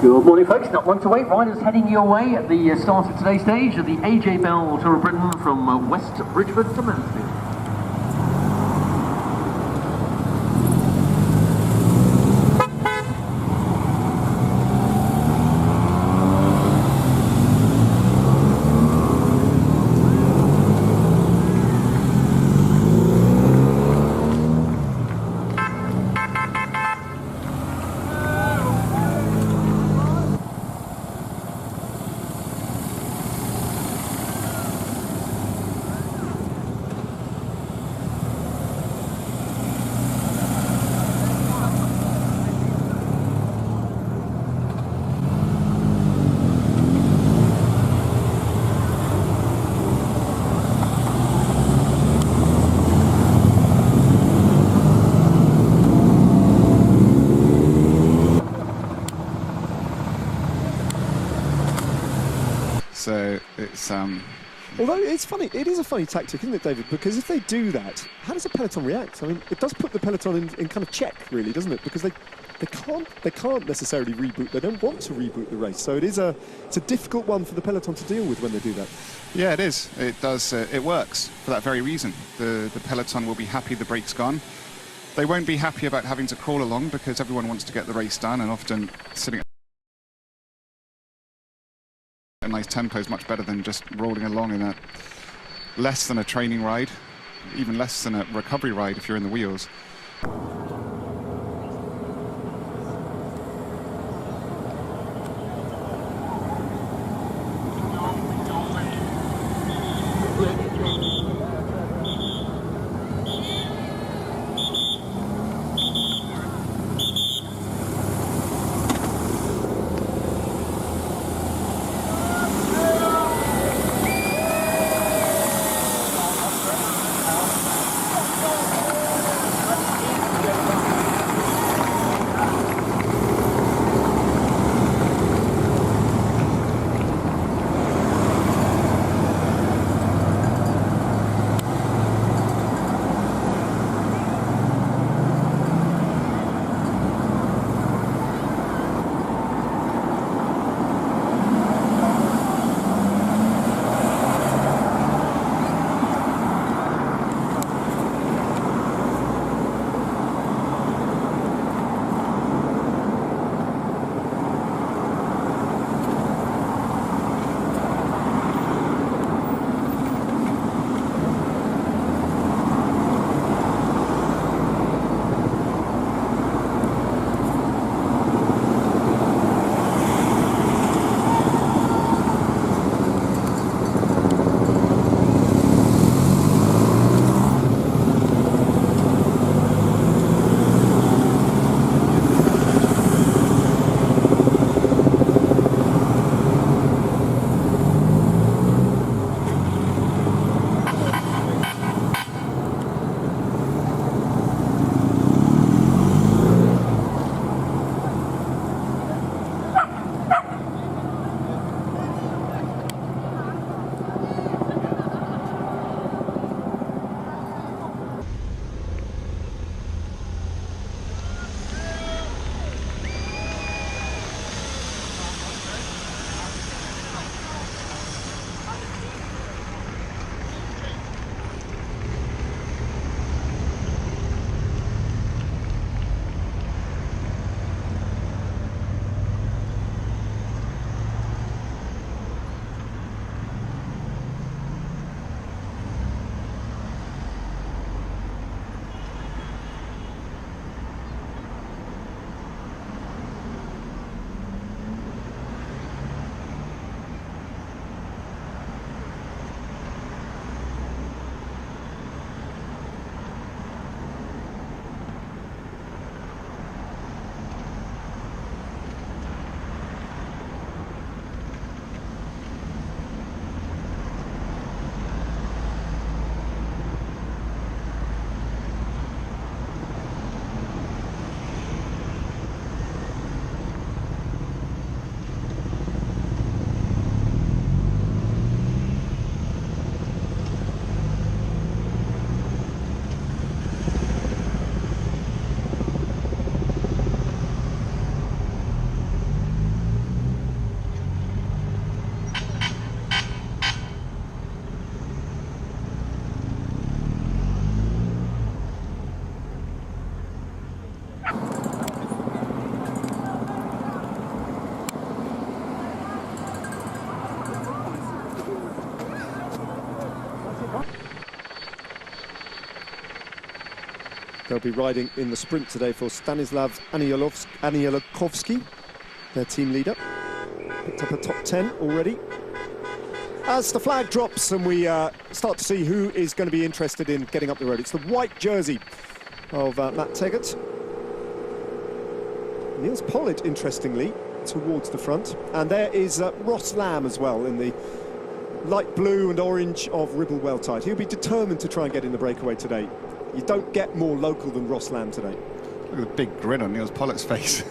Good morning, folks. Not long to wait. Riders heading your way at the start of today's stage of the AJ Bell Tour of Britain from West Bridgeford to Mansfield. So it's Although it's funny, it is a funny tactic, isn't it, David? Because if they do that, how does the peloton react? I mean, it does put the peloton in kind of check, really, doesn't it? Because they can't necessarily reboot. They don't want to reboot the race. So it's a difficult one for the peloton to deal with when they do that. Yeah, it is. It does. It works for that very reason. The peloton will be happy the break's gone. They won't be happy about having to crawl along because everyone wants to get the race done, and often sitting at a nice tempo is much better than just rolling along in a less than a training ride, even less than a recovery ride if you're in the wheels. They'll be riding in the sprint today for Stanislav Anielkovsky, their team leader. Picked up a top 10 already. As the flag drops and we start to see who is going to be interested in getting up the road, it's the white jersey of Matt Teggart. Niels Pollitt, interestingly, towards the front. And there is Ross Lamb as well in the light blue and orange of Ribble Weltide. He'll be determined to try and get in the breakaway today. You don't get more local than Ross Lamb today. Look at the big grin on Niels Pollitt's face.